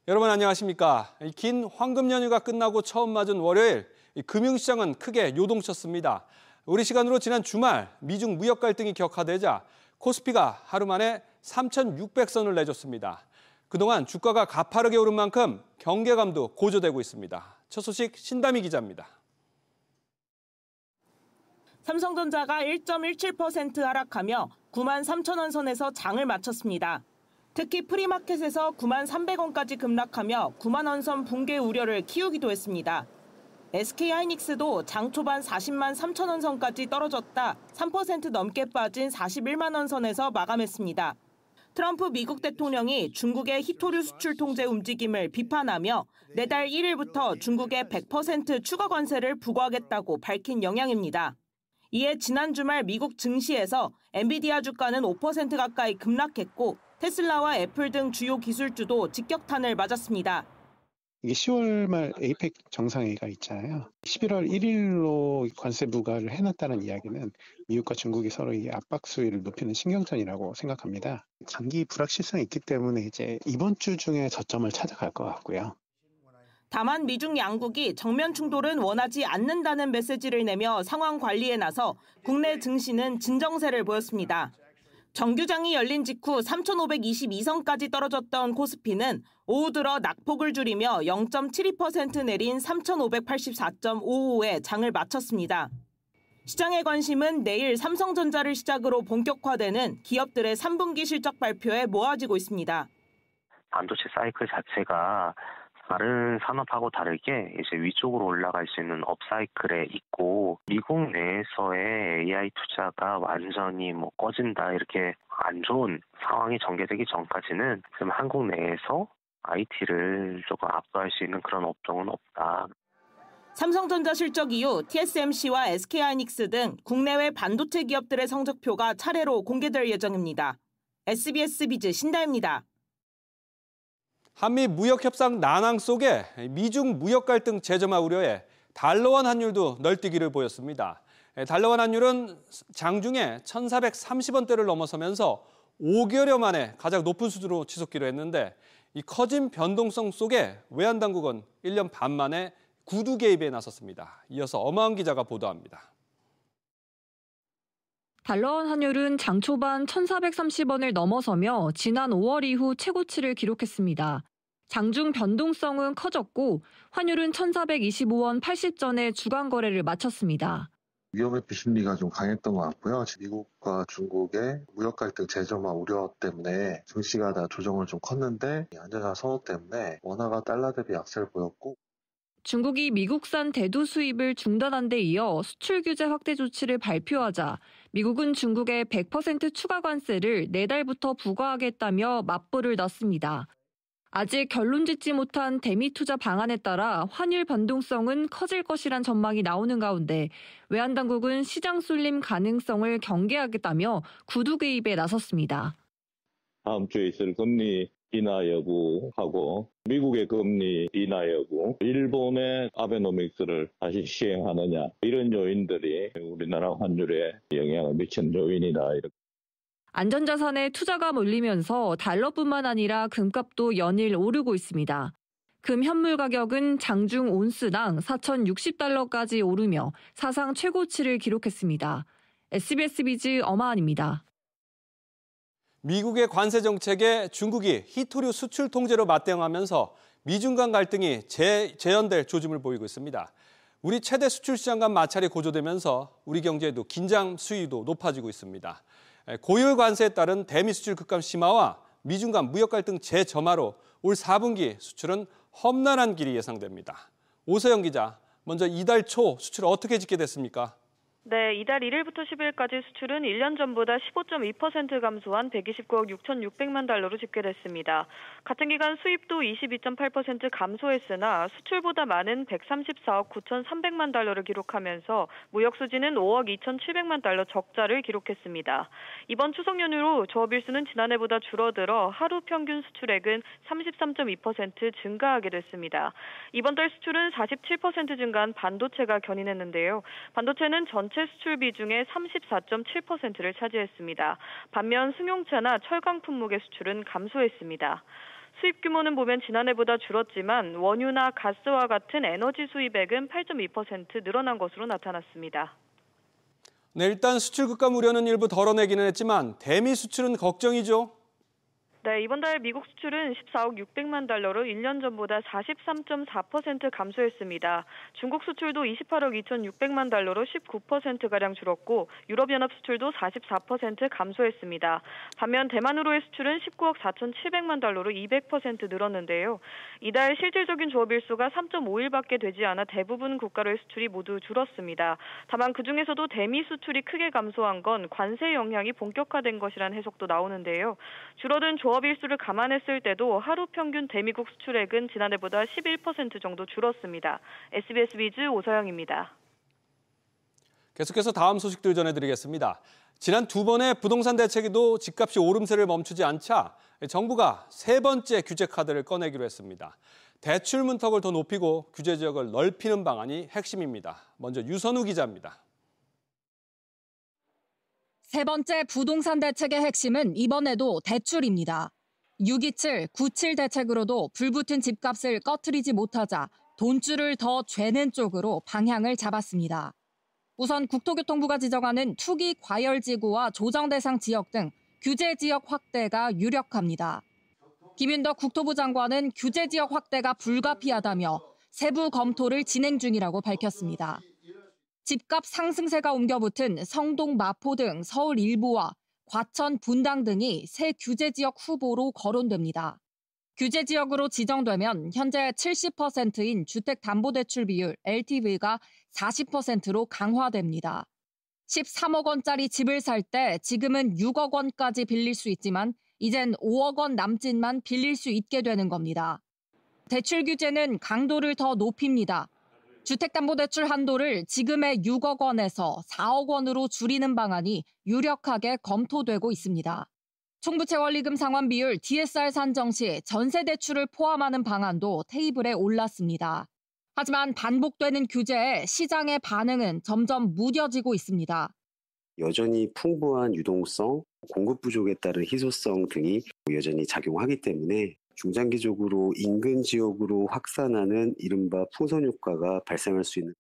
여러분 안녕하십니까? 긴 황금 연휴가 끝나고 처음 맞은 월요일, 금융시장은 크게 요동쳤습니다. 우리 시간으로 지난 주말 미중 무역 갈등이 격화되자 코스피가 하루 만에 3,600선을 내줬습니다. 그동안 주가가 가파르게 오른 만큼 경계감도 고조되고 있습니다. 첫 소식 신다미 기자입니다. 삼성전자가 1.17% 하락하며 9만 3천 원 선에서 장을 마쳤습니다. 특히 프리마켓에서 9만 300원까지 급락하며 9만 원 선 붕괴 우려를 키우기도 했습니다. SK하이닉스도 장 초반 40만 3천 원 선까지 떨어졌다 3% 넘게 빠진 41만 원 선에서 마감했습니다. 트럼프 미국 대통령이 중국의 히토류 수출 통제 움직임을 비판하며 내달 1일부터 중국에 100% 추가 관세를 부과하겠다고 밝힌 영향입니다. 이에 지난 주말 미국 증시에서 엔비디아 주가는 5% 가까이 급락했고 테슬라와 애플 등 주요 기술주도 직격탄을 맞았습니다. 이게 10월 말 에이펙 정상회의가 있잖아요. 11월 1일로 관세 부과를 해놨다는 이야기는 미국과 중국이 서로 이 압박 수위를 높이는 신경전이라고 생각합니다. 장기 불확실성이 있기 때문에 이제 이번 주 중에 저점을 찾아갈 것 같고요. 다만 미중 양국이 정면 충돌은 원하지 않는다는 메시지를 내며 상황 관리에 나서 국내 증시는 진정세를 보였습니다. 정규장이 열린 직후 3,522선까지 떨어졌던 코스피는 오후 들어 낙폭을 줄이며 0.72% 내린 3,584.55에 장을 마쳤습니다. 시장의 관심은 내일 삼성전자를 시작으로 본격화되는 기업들의 3분기 실적 발표에 모아지고 있습니다. 반도체 사이클 자체가 다른 산업하고 다르게 이제 위쪽으로 올라갈 수 있는 업사이클에 있고 미국 내에서의 AI 투자가 완전히 꺼진다 이렇게 안 좋은 상황이 전개되기 전까지는 지금 한국 내에서 IT를 조금 압도할 수 있는 그런 업종은 없다. 삼성전자 실적 이후 TSMC와 SK하이닉스 등 국내외 반도체 기업들의 성적표가 차례로 공개될 예정입니다. SBS 비즈 신다입니다. 한미 무역 협상 난항 속에 미중 무역 갈등 재점화 우려에 달러원 환율도 널뛰기를 보였습니다. 달러원 환율은 장중에 1,430원대를 넘어서면서 5개월여 만에 가장 높은 수준으로 치솟기로 했는데 이 커진 변동성 속에 외환당국은 1년 반 만에 구두 개입에 나섰습니다. 이어서 엄하은 기자가 보도합니다. 달러원 환율은 장 초반 1,430원을 넘어서며 지난 5월 이후 최고치를 기록했습니다. 장중 변동성은 커졌고 환율은 1,425원 80전에 주간 거래를 마쳤습니다. 위험회피 심리가 좀 강했던 것 같고요. 미국과 중국의 무역 갈등 재점화 우려 때문에 증시가 다 조정을 좀 컸는데 안전자 선호 때문에 원화가 달러 대비 약세를 보였고 중국이 미국산 대두 수입을 중단한 데 이어 수출 규제 확대 조치를 발표하자 미국은 중국에 100% 추가 관세를 내달부터 부과하겠다며 맞불을 놨습니다. 아직 결론 짓지 못한 대미 투자 방안에 따라 환율 변동성은 커질 것이란 전망이 나오는 가운데 외환당국은 시장 쏠림 가능성을 경계하겠다며 구두 개입에 나섰습니다. 다음 주에 있을 금리 인하 여부하고 미국의 금리 인하 여부, 일본의 아베노믹스를 다시 시행하느냐 이런 요인들이 우리나라 환율에 영향을 미치는 요인이다. 이렇게. 안전자산에 투자가 몰리면서 달러뿐만 아니라 금값도 연일 오르고 있습니다. 금 현물 가격은 장중 온스당 4,060달러까지 오르며 사상 최고치를 기록했습니다. SBS 비즈 엄하은입니다. 미국의 관세 정책에 중국이 히토류 수출 통제로 맞대응하면서 미중 간 갈등이 재연될 조짐을 보이고 있습니다. 우리 최대 수출 시장 간 마찰이 고조되면서 우리 경제에도 긴장 수위도 높아지고 있습니다. 고율 관세에 따른 대미 수출 급감 심화와 미중 간 무역 갈등 재점화로 올 4분기 수출은 험난한 길이 예상됩니다. 오서영 기자, 먼저 이달 초 수출 어떻게 집계됐습니까? 네, 이달 1일부터 10일까지 수출은 1년 전보다 15.2% 감소한 129억 6,600만 달러로 집계됐습니다. 같은 기간 수입도 22.8% 감소했으나 수출보다 많은 134억 9,300만 달러를 기록하면서 무역 수지는 5억 2,700만 달러 적자를 기록했습니다. 이번 추석 연휴로 조업일수는 지난해보다 줄어들어 하루 평균 수출액은 33.2% 증가하게 됐습니다. 이번 달 수출은 47% 증가한 반도체가 견인했는데요. 반도체는 전체 수출 비중의 34.7%를 차지했습니다. 반면 승용차나 철강 품목의 수출은 감소했습니다. 수입 규모는 보면 지난해보다 줄었지만 원유나 가스와 같은 에너지 수입액은 8.2% 늘어난 것으로 나타났습니다. 네, 일단 수출 급감 우려는 일부 덜어내기는 했지만 대미 수출은 걱정이죠. 네, 이번 달 미국 수출은 14억 600만 달러로 1년 전보다 43.4% 감소했습니다. 중국 수출도 28억 2,600만 달러로 19%가량 줄었고 유럽연합 수출도 44% 감소했습니다. 반면 대만으로의 수출은 19억 4,700만 달러로 200% 늘었는데요. 이달 실질적인 조업일수가 3.5일밖에 되지 않아 대부분 국가로의 수출이 모두 줄었습니다. 다만 그중에서도 대미 수출이 크게 감소한 건 관세 영향이 본격화된 것이라는 해석도 나오는데요. 줄어든 조업일수를 감안했을 때도 하루 평균 대미국 수출액은 지난해보다 11% 정도 줄었습니다. SBS 비즈 오서영입니다. 계속해서 다음 소식들 전해드리겠습니다. 지난 두 번의 부동산 대책에도 집값이 오름세를 멈추지 않자 정부가 세 번째 규제 카드를 꺼내기로 했습니다. 대출 문턱을 더 높이고 규제 지역을 넓히는 방안이 핵심입니다. 먼저 유선우 기자입니다. 세 번째 부동산 대책의 핵심은 이번에도 대출입니다. 627, 97 대책으로도 불붙은 집값을 꺼트리지 못하자 돈줄을 더 죄는 쪽으로 방향을 잡았습니다. 우선 국토교통부가 지정하는 투기 과열지구와 조정대상 지역 등 규제 지역 확대가 유력합니다. 김윤덕 국토부 장관은 규제 지역 확대가 불가피하다며 세부 검토를 진행 중이라고 밝혔습니다. 집값 상승세가 옮겨붙은 성동, 마포 등 서울 일부와 과천, 분당 등이 새 규제 지역 후보로 거론됩니다. 규제 지역으로 지정되면 현재 70%인 주택담보대출 비율 LTV가 40%로 강화됩니다. 13억 원짜리 집을 살 때 지금은 6억 원까지 빌릴 수 있지만 이젠 5억 원 남짓만 빌릴 수 있게 되는 겁니다. 대출 규제는 강도를 더 높입니다. 주택담보대출 한도를 지금의 6억 원에서 4억 원으로 줄이는 방안이 유력하게 검토되고 있습니다. 총부채 원리금 상환 비율 DSR 산정 시 전세 대출을 포함하는 방안도 테이블에 올랐습니다. 하지만 반복되는 규제에 시장의 반응은 점점 무뎌지고 있습니다. 여전히 풍부한 유동성, 공급 부족에 따른 희소성 등이 여전히 작용하기 때문에 중장기적으로 인근 지역으로 확산하는 이른바 풍선 효과가 발생할 수 있는.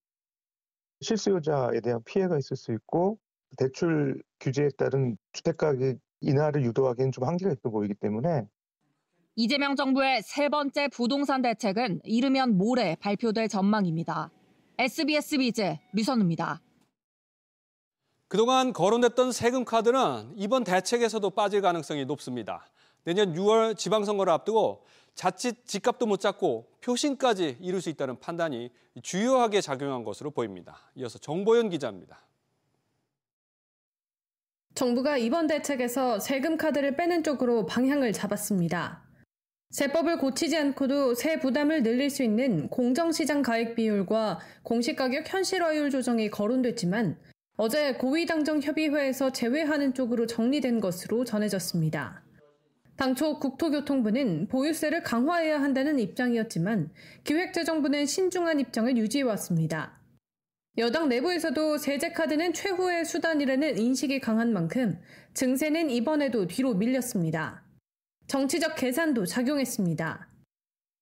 실수요자에 대한 피해가 있을 수 있고 대출 규제에 따른 주택가격 인하를 유도하기엔 좀 한계가 있어 보이기 때문에 이재명 정부의 세 번째 부동산 대책은 이르면 모레 발표될 전망입니다. SBS 비즈 류선우입니다. 그동안 거론됐던 세금 카드는 이번 대책에서도 빠질 가능성이 높습니다. 내년 6월 지방선거를 앞두고 자칫 집값도 못 잡고 표심까지 이룰 수 있다는 판단이 주요하게 작용한 것으로 보입니다. 이어서 정보연 기자입니다. 정부가 이번 대책에서 세금 카드를 빼는 쪽으로 방향을 잡았습니다. 세법을 고치지 않고도 세 부담을 늘릴 수 있는 공정시장 가액 비율과 공시가격 현실화율 조정이 거론됐지만 어제 고위당정협의회에서 제외하는 쪽으로 정리된 것으로 전해졌습니다. 당초 국토교통부는 보유세를 강화해야 한다는 입장이었지만 기획재정부는 신중한 입장을 유지해왔습니다. 여당 내부에서도 세제카드는 최후의 수단이라는 인식이 강한 만큼 증세는 이번에도 뒤로 밀렸습니다. 정치적 계산도 작용했습니다.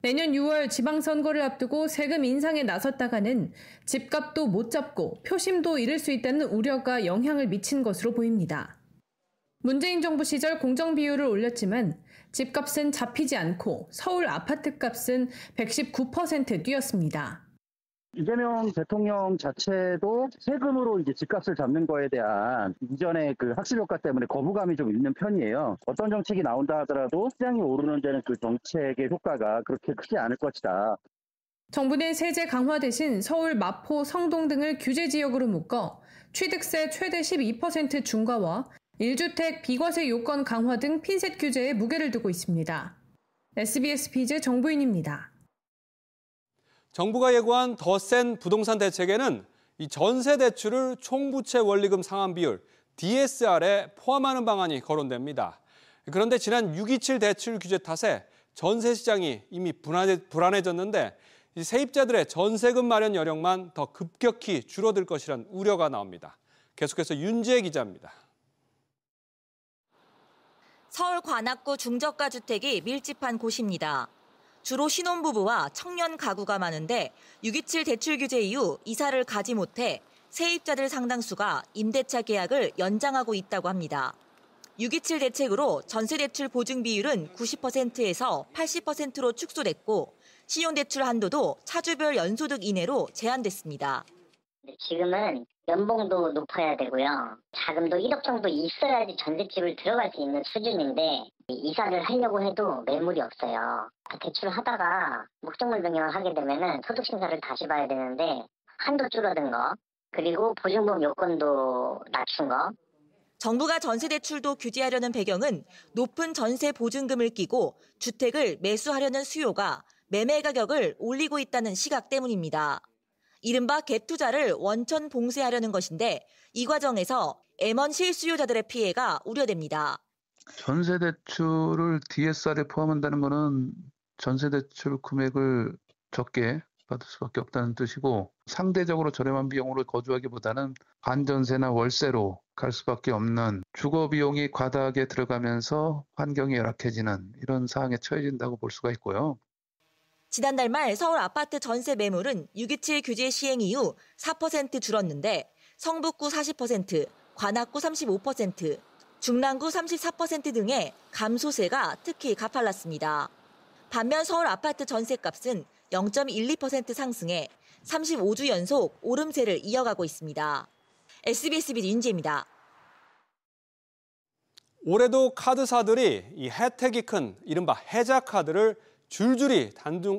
내년 6월 지방선거를 앞두고 세금 인상에 나섰다가는 집값도 못 잡고 표심도 잃을 수 있다는 우려가 영향을 미친 것으로 보입니다. 문재인 정부 시절 공정 비율을 올렸지만 집값은 잡히지 않고 서울 아파트값은 119% 뛰었습니다. 이재명 대통령 자체도 세금으로 이제 집값을 잡는 거에 대한 이전의 그 학습 효과 때문에 거부감이 좀 있는 편이에요. 어떤 정책이 나온다 하더라도 시장이 오르는 데는 그 정책의 효과가 그렇게 크지 않을 것이다. 정부는 세제 강화 대신 서울, 마포, 성동 등을 규제 지역으로 묶어 취득세 최대 12% 중과와 1주택 비과세 요건 강화 등 핀셋 규제에 무게를 두고 있습니다. SBS 비즈 정부인입니다. 정부가 예고한 더 센 부동산 대책에는 이 전세 대출을 총부채 원리금 상환 비율 DSR에 포함하는 방안이 거론됩니다. 그런데 지난 627 대출 규제 탓에 전세 시장이 이미 불안해졌는데 이 세입자들의 전세금 마련 여력만 더 급격히 줄어들 것이란 우려가 나옵니다. 계속해서 윤지혜 기자입니다. 서울 관악구 중저가 주택이 밀집한 곳입니다. 주로 신혼부부와 청년 가구가 많은데 627 대출 규제 이후 이사를 가지 못해 세입자들 상당수가 임대차 계약을 연장하고 있다고 합니다. 627 대책으로 전세대출 보증 비율은 90%에서 80%로 축소됐고 신용대출 한도도 차주별 연소득 이내로 제한됐습니다. 지금은 연봉도 높아야 되고요. 자금도 1억 정도 있어야지 전셋집을 들어갈 수 있는 수준인데 이사를 하려고 해도 매물이 없어요. 대출하다가 목적물 변경을 하게 되면은 소득심사를 다시 봐야 되는데 한도 줄어든 거 그리고 보증금 요건도 낮춘 거. 정부가 전세대출도 규제하려는 배경은 높은 전세 보증금을 끼고 주택을 매수하려는 수요가 매매 가격을 올리고 있다는 시각 때문입니다. 이른바 갭 투자를 원천 봉쇄하려는 것인데 이 과정에서 M1 실수요자들의 피해가 우려됩니다. 전세대출을 DSR에 포함한다는 것은 전세대출 금액을 적게 받을 수밖에 없다는 뜻이고 상대적으로 저렴한 비용으로 거주하기보다는 반전세나 월세로 갈 수밖에 없는 주거 비용이 과다하게 들어가면서 환경이 열악해지는 이런 상황에 처해진다고 볼 수가 있고요. 지난달 말 서울 아파트 전세 매물은 627 규제 시행 이후 4% 줄었는데 성북구 40%, 관악구 35%, 중랑구 34% 등의 감소세가 특히 가팔랐습니다. 반면 서울 아파트 전세값은 0.12% 상승해 35주 연속 오름세를 이어가고 있습니다. SBS BD 윤지혜입니다. 올해도 카드사들이 이 혜택이 큰 이른바 혜자 카드를 줄줄이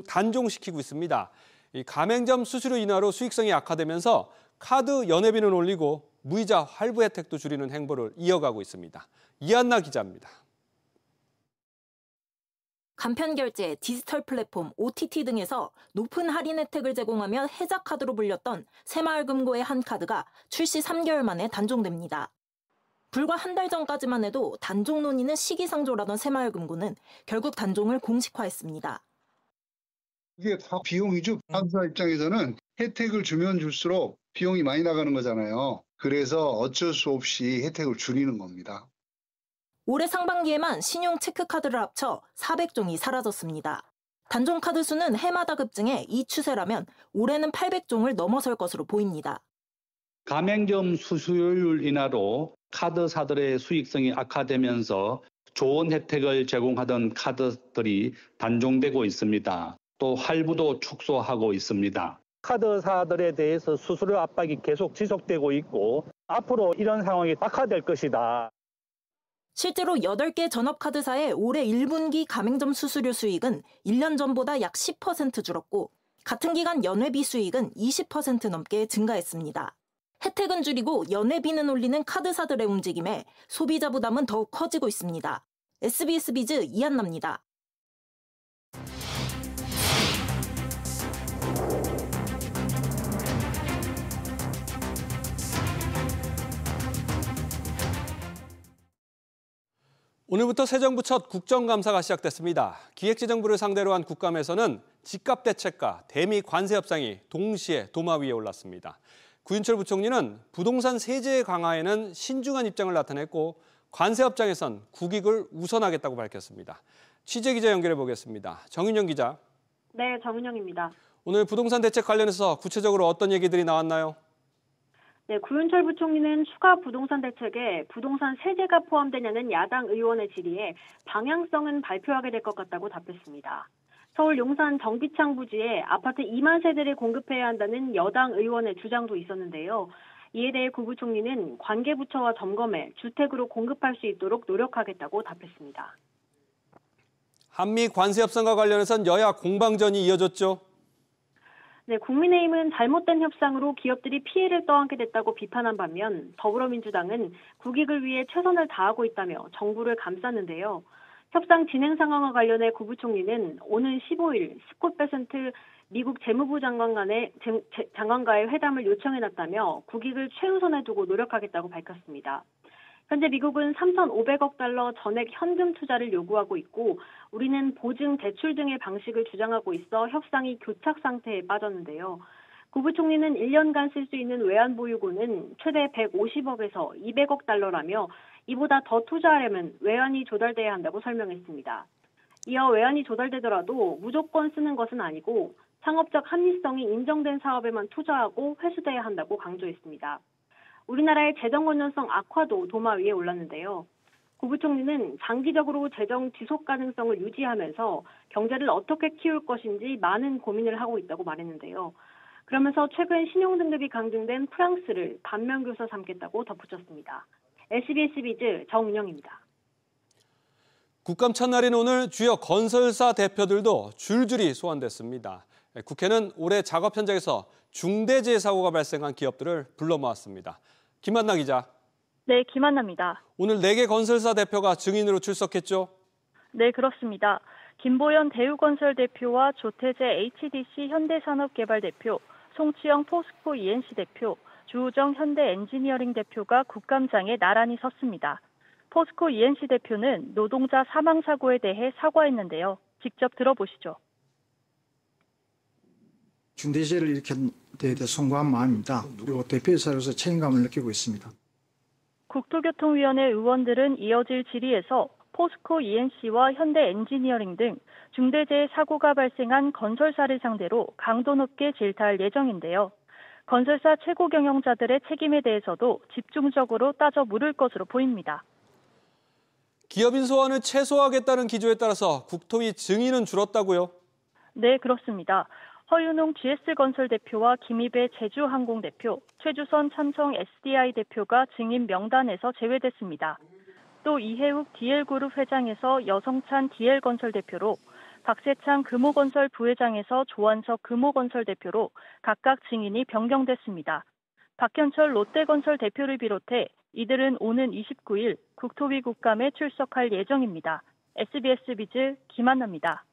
단종시키고 있습니다. 이 가맹점 수수료 인하로 수익성이 악화되면서 카드 연회비는 올리고 무이자 할부 혜택도 줄이는 행보를 이어가고 있습니다. 이한나 기자입니다. 간편결제, 디지털 플랫폼, OTT 등에서 높은 할인 혜택을 제공하며 혜자 카드로 불렸던 새마을금고의 한 카드가 출시 3개월 만에 단종됩니다. 불과 한 달 전까지만 해도 단종 논의는 시기상조라던 새마을금고는 결국 단종을 공식화했습니다. 이게 다 비용이죠. 카드사 입장에서는 혜택을 주면 줄수록 비용이 많이 나가는 거잖아요. 그래서 어쩔 수 없이 혜택을 줄이는 겁니다. 올해 상반기에만 신용 체크카드를 합쳐 400종이 사라졌습니다. 단종 카드 수는 해마다 급증해 이 추세라면 올해는 800종을 넘어설 것으로 보입니다. 가맹점 수수료율 인하로 카드사들의 수익성이 악화되면서 좋은 혜택을 제공하던 카드들이 단종되고 있습니다. 또 할부도 축소하고 있습니다. 카드사들에 대해서 수수료 압박이 계속 지속되고 있고 앞으로 이런 상황이 악화될 것이다. 실제로 8개 전업카드사의 올해 1분기 가맹점 수수료 수익은 1년 전보다 약 10% 줄었고 같은 기간 연회비 수익은 20% 넘게 증가했습니다. 혜택은 줄이고 연회비는 올리는 카드사들의 움직임에 소비자 부담은 더욱 커지고 있습니다. SBS 비즈 이한나입니다. 오늘부터 새 정부 첫 국정감사가 시작됐습니다. 기획재정부를 상대로 한 국감에서는 집값 대책과 대미 관세 협상이 동시에 도마 위에 올랐습니다. 구윤철 부총리는 부동산 세제 강화에는 신중한 입장을 나타냈고 관세 협상에선 국익을 우선하겠다고 밝혔습니다. 취재기자 연결해 보겠습니다. 정윤영 기자. 네, 정윤영입니다. 오늘 부동산 대책 관련해서 구체적으로 어떤 얘기들이 나왔나요? 네, 구윤철 부총리는 추가 부동산 대책에 부동산 세제가 포함되냐는 야당 의원의 질의에 방향성은 발표하게 될 것 같다고 답했습니다. 서울 용산 정비창 부지에 아파트 2만 세대를 공급해야 한다는 여당 의원의 주장도 있었는데요. 이에 대해 구 부총리는 관계부처와 점검해 주택으로 공급할 수 있도록 노력하겠다고 답했습니다. 한미 관세 협상과 관련해서는 여야 공방전이 이어졌죠. 네, 국민의힘은 잘못된 협상으로 기업들이 피해를 떠안게 됐다고 비판한 반면 더불어민주당은 국익을 위해 최선을 다하고 있다며 정부를 감쌌는데요. 협상 진행 상황과 관련해 구 부총리는 오는 15일 스콧 베센트 미국 재무부 장관과의 회담을 요청해놨다며 국익을 최우선에 두고 노력하겠다고 밝혔습니다. 현재 미국은 3,500억 달러 전액 현금 투자를 요구하고 있고 우리는 보증 대출 등의 방식을 주장하고 있어 협상이 교착 상태에 빠졌는데요. 구 부총리는 1년간 쓸 수 있는 외환 보유고는 최대 150억에서 200억 달러라며 이보다 더 투자하려면 외환이 조달돼야 한다고 설명했습니다. 이어 외환이 조달되더라도 무조건 쓰는 것은 아니고 상업적 합리성이 인정된 사업에만 투자하고 회수돼야 한다고 강조했습니다. 우리나라의 재정 건전성 악화도 도마 위에 올랐는데요. 구 부총리는 장기적으로 재정 지속 가능성을 유지하면서 경제를 어떻게 키울 것인지 많은 고민을 하고 있다고 말했는데요. 그러면서 최근 신용등급이 강등된 프랑스를 반면교사 삼겠다고 덧붙였습니다. SBS 비즈 정은영입니다. 국감 첫날인 오늘 주요 건설사 대표들도 줄줄이 소환됐습니다. 국회는 올해 작업 현장에서 중대재해 사고가 발생한 기업들을 불러 모았습니다. 김한나 기자. 네, 김한나입니다. 오늘 4개 건설사 대표가 증인으로 출석했죠? 네, 그렇습니다. 김보연 대우건설 대표와 조태재 HDC 현대산업개발 대표, 송치영 포스코 ENC 대표, 주우정 현대엔지니어링 대표가 국감장에 나란히 섰습니다. 포스코 ENC 대표는 노동자 사망 사고에 대해 사과했는데요. 직접 들어보시죠. 중대재해를 일으킨 데에 대해 송구한 마음입니다. 그리고 대표이사로서 책임감을 느끼고 있습니다. 국토교통위원회 의원들은 이어질 질의에서 포스코 ENC와 현대엔지니어링 등 중대재해 사고가 발생한 건설사를 상대로 강도 높게 질타할 예정인데요. 건설사 최고 경영자들의 책임에 대해서도 집중적으로 따져 물을 것으로 보입니다. 기업인 소환을 최소화하겠다는 기조에 따라서 국토위 증인은 줄었다고요? 네, 그렇습니다. 허윤웅 GS건설 대표와 김희배 제주항공 대표, 최주선 삼성 SDI 대표가 증인 명단에서 제외됐습니다. 또 이해욱 DL그룹 회장에서 여성찬 DL건설 대표로, 박세창 금호건설 부회장에서 조한석 금호건설 대표로 각각 증인이 변경됐습니다. 박현철 롯데건설 대표를 비롯해 이들은 오는 29일 국토위 국감에 출석할 예정입니다. SBS 비즈 김한나입니다.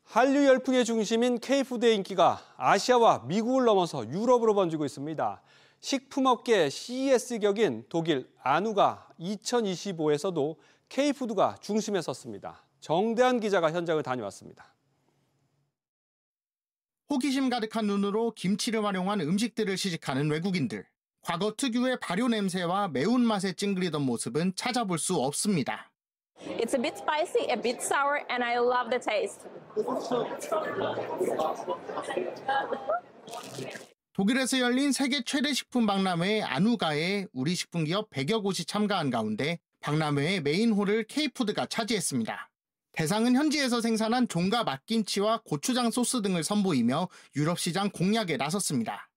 한류 열풍의 중심인 K푸드의 인기가 아시아와 미국을 넘어서 유럽으로 번지고 있습니다. 식품업계 CES 격인 독일 아누가 2025에서도 K푸드가 중심에 섰습니다. 정대한 기자가 현장을 다녀왔습니다. 호기심 가득한 눈으로 김치를 활용한 음식들을 시식하는 외국인들. 과거 특유의 발효 냄새와 매운맛에 찡그리던 모습은 찾아볼 수 없습니다. It's a bit spicy, a bit sour, and I love the taste. 독일에서 열린 세계 최대 식품 박람회 아누가에 우리 식품기업 100여 곳이 참가한 가운데 박람회의 메인홀을 K푸드가 차지했습니다. 대상은 현지에서 생산한 종가 맛김치와 고추장 소스 등을 선보이며 유럽 시장 공략에 나섰습니다.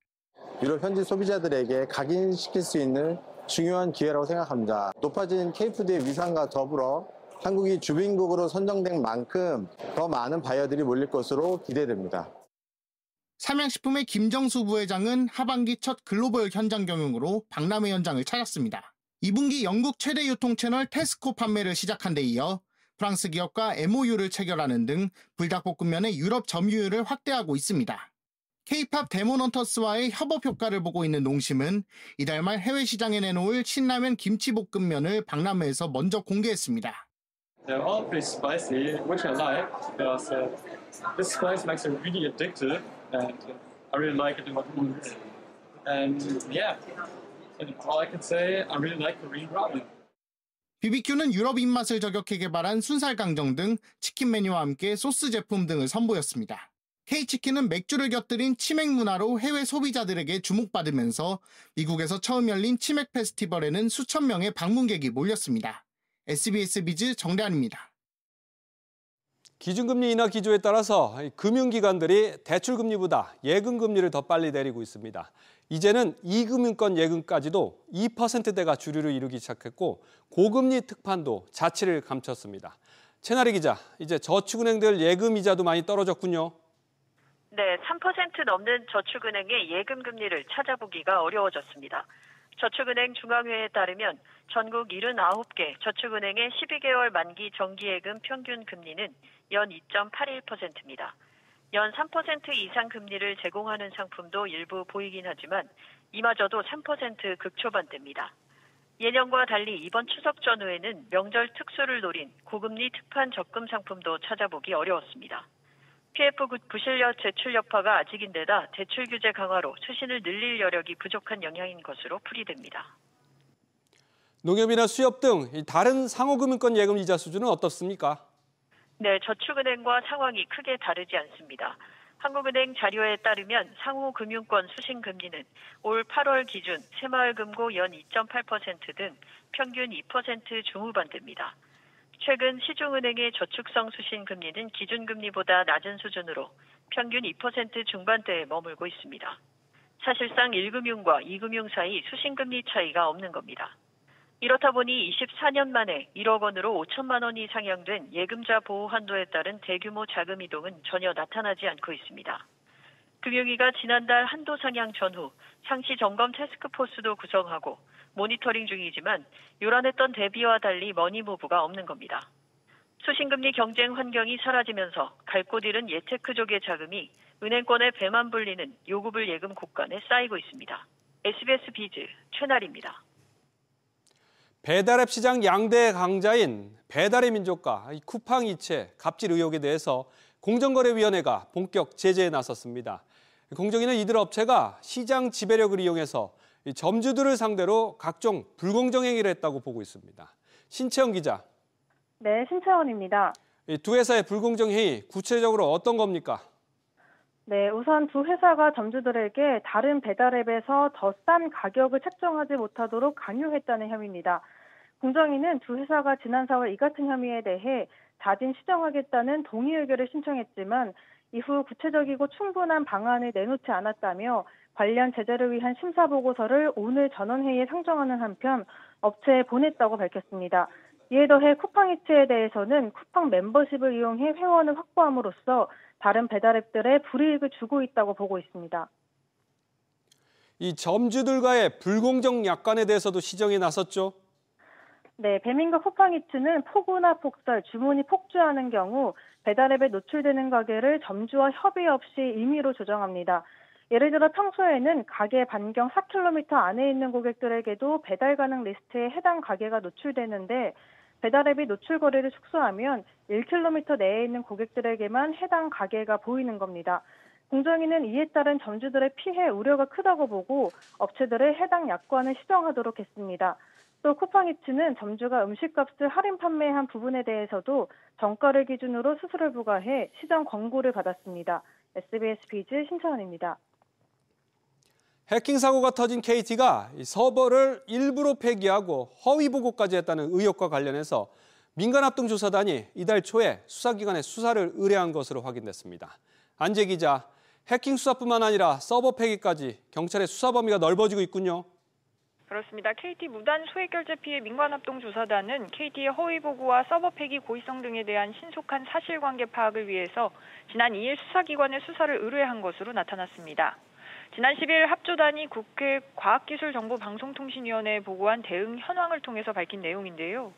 유럽 현지 소비자들에게 각인시킬 수 있는 중요한 기회라고 생각합니다. 높아진 K푸드의 위상과 더불어 한국이 주빈국으로 선정된 만큼 더 많은 바이어들이 몰릴 것으로 기대됩니다. 삼양식품의 김정수 부회장은 하반기 첫 글로벌 현장 경영으로 박람회 현장을 찾았습니다. 2분기 영국 최대 유통 채널 테스코 판매를 시작한 데 이어 프랑스 기업과 MOU를 체결하는 등 불닭볶음면의 유럽 점유율을 확대하고 있습니다. K-팝 데몬헌터스와의 협업 효과를 보고 있는 농심은 이달 말 해외 시장에 내놓을 신라면 김치볶음면을 박람회에서 먼저 공개했습니다. They're all pretty spicy, which I like because this spice makes it really addictive, and I really like it in my food. And yeah, and all I can say, I really like Korean ramen. BBQ는 유럽 입맛을 저격해 개발한 순살 강정 등 치킨 메뉴와 함께 소스 제품 등을 선보였습니다. K치킨은 맥주를 곁들인 치맥 문화로 해외 소비자들에게 주목받으면서 미국에서 처음 열린 치맥 페스티벌에는 수천 명의 방문객이 몰렸습니다. SBS 비즈 정대한입니다. 기준금리 인하 기조에 따라서 금융기관들이 대출금리보다 예금금리를 더 빨리 내리고 있습니다. 이제는 이금융권 예금까지도 2%대가 주류를 이루기 시작했고 고금리 특판도 자취를 감췄습니다. 채나리 기자, 이제 저축은행들 예금 이자도 많이 떨어졌군요. 네, 3% 넘는 저축은행의 예금 금리를 찾아보기가 어려워졌습니다. 저축은행 중앙회에 따르면 전국 79개 저축은행의 12개월 만기 정기예금 평균 금리는 연 2.81%입니다. 연 3% 이상 금리를 제공하는 상품도 일부 보이긴 하지만 이마저도 3% 극초반대입니다. 예년과 달리 이번 추석 전후에는 명절 특수를 노린 고금리 특판 적금 상품도 찾아보기 어려웠습니다. PF 부실력 제출 여파가 아직인데다 대출 규제 강화로 수신을 늘릴 여력이 부족한 영향인 것으로 풀이됩니다. 농협이나 수협 등 다른 상호금융권 예금 이자 수준은 어떻습니까? 네, 저축은행과 상황이 크게 다르지 않습니다. 한국은행 자료에 따르면 상호금융권 수신금리는 올 8월 기준 새마을금고 연 2.8% 등 평균 2% 중후반대입니다. 최근 시중은행의 저축성 수신금리는 기준금리보다 낮은 수준으로 평균 2% 중반대에 머물고 있습니다. 사실상 1금융과 2금융 사이 수신금리 차이가 없는 겁니다. 이렇다 보니 24년 만에 1억 원으로 5천만 원이 상향된 예금자 보호 한도에 따른 대규모 자금 이동은 전혀 나타나지 않고 있습니다. 금융위가 지난달 한도 상향 전후 상시 점검 태스크포스도 구성하고 모니터링 중이지만 요란했던 대비와 달리 머니무브가 없는 겁니다. 수신금리 경쟁 환경이 사라지면서 갈 곳 잃은 예테크족의 자금이 은행권의 배만 불리는 요구불 예금 곳간에 쌓이고 있습니다. SBS 비즈 최나리입니다. 배달앱 시장 양대 강자인 배달의 민족과 쿠팡이체 갑질 의혹에 대해서 공정거래위원회가 본격 제재에 나섰습니다. 공정위는 이들 업체가 시장 지배력을 이용해서 점주들을 상대로 각종 불공정 행위를 했다고 보고 있습니다. 신채원 기자. 네, 신채원입니다. 두 회사의 불공정 행위 구체적으로 어떤 겁니까? 네, 우선 두 회사가 점주들에게 다른 배달앱에서 더 싼 가격을 책정하지 못하도록 강요했다는 혐의입니다. 공정위는 두 회사가 지난 4월 이 같은 혐의에 대해 자진 시정하겠다는 동의 의결을 신청했지만 이후 구체적이고 충분한 방안을 내놓지 않았다며 관련 제재를 위한 심사 보고서를 오늘 전원회의에 상정하는 한편 업체에 보냈다고 밝혔습니다. 이에 더해 쿠팡이츠에 대해서는 쿠팡 멤버십을 이용해 회원을 확보함으로써 다른 배달앱들에 불이익을 주고 있다고 보고 있습니다. 이 점주들과의 불공정 약관에 대해서도 시정에 나섰죠? 네, 배민과 쿠팡이츠는 폭우나 폭설, 주문이 폭주하는 경우 배달앱에 노출되는 가게를 점주와 협의 없이 임의로 조정합니다. 예를 들어 평소에는 가게 반경 4km 안에 있는 고객들에게도 배달 가능 리스트에 해당 가게가 노출되는데 배달앱이 노출 거리를 축소하면 1km 내에 있는 고객들에게만 해당 가게가 보이는 겁니다. 공정위는 이에 따른 점주들의 피해 우려가 크다고 보고 업체들의 해당 약관을 시정하도록 했습니다. 또 쿠팡이츠는 점주가 음식값을 할인 판매한 부분에 대해서도 정가를 기준으로 수수료를 부과해 시정 권고를 받았습니다. SBS 비즈 신채원입니다. 해킹 사고가 터진 KT가 서버를 일부러 폐기하고 허위 보고까지 했다는 의혹과 관련해서 민간합동조사단이 이달 초에 수사기관에 수사를 의뢰한 것으로 확인됐습니다. 안재 기자, 해킹 수사뿐만 아니라 서버 폐기까지 경찰의 수사 범위가 넓어지고 있군요. 그렇습니다. KT 무단 소액결제 피해 민간합동조사단은 KT의 허위 보고와 서버 폐기 고의성 등에 대한 신속한 사실관계 파악을 위해서 지난 2일 수사기관에 수사를 의뢰한 것으로 나타났습니다. 지난 10일 합조단이 국회 과학기술정보방송통신위원회에 보고한 대응 현황을 통해서 밝힌 내용인데요.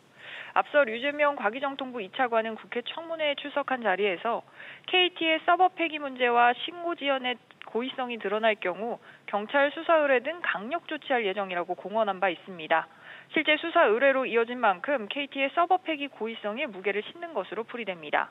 앞서 류재명 과기정통부 2차관은 국회 청문회에 출석한 자리에서 KT의 서버 폐기 문제와 신고 지연의 고의성이 드러날 경우 경찰 수사 의뢰 등 강력 조치할 예정이라고 공언한 바 있습니다. 실제 수사 의뢰로 이어진 만큼 KT의 서버 폐기 고의성에 무게를 싣는 것으로 풀이됩니다.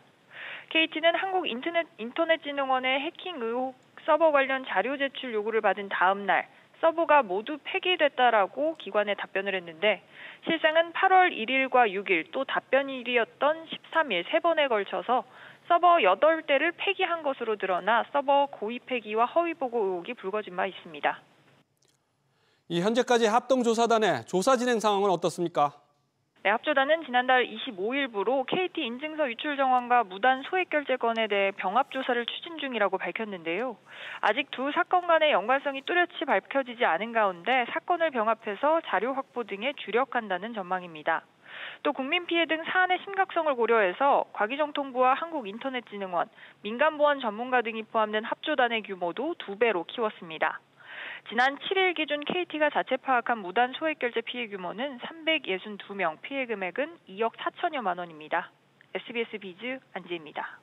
KT는 한국인터넷진흥원의 해킹 의혹 서버 관련 자료 제출 요구를 받은 다음 날 서버가 모두 폐기됐다라고 기관에 답변을 했는데 실상은 8월 1일과 6일 또 답변일이었던 13일 3번에 걸쳐서 서버 8대를 폐기한 것으로 드러나 서버 고의 폐기와 허위 보고 의혹이 불거진 바 있습니다. 현재까지 합동조사단의 조사 진행 상황은 어떻습니까? 네, 합조단은 지난달 25일부로 KT 인증서 유출 정황과 무단 소액 결제 건에 대해 병합 조사를 추진 중이라고 밝혔는데요. 아직 두 사건 간의 연관성이 뚜렷이 밝혀지지 않은 가운데 사건을 병합해서 자료 확보 등에 주력한다는 전망입니다. 또 국민 피해 등 사안의 심각성을 고려해서 과기정통부와 한국인터넷진흥원, 민간보안 전문가 등이 포함된 합조단의 규모도 2배로 키웠습니다. 지난 7일 기준 KT가 자체 파악한 무단 소액결제 피해 규모는 362명, 피해 금액은 2억 4천여만 원입니다. SBS 비즈 안지혜입니다.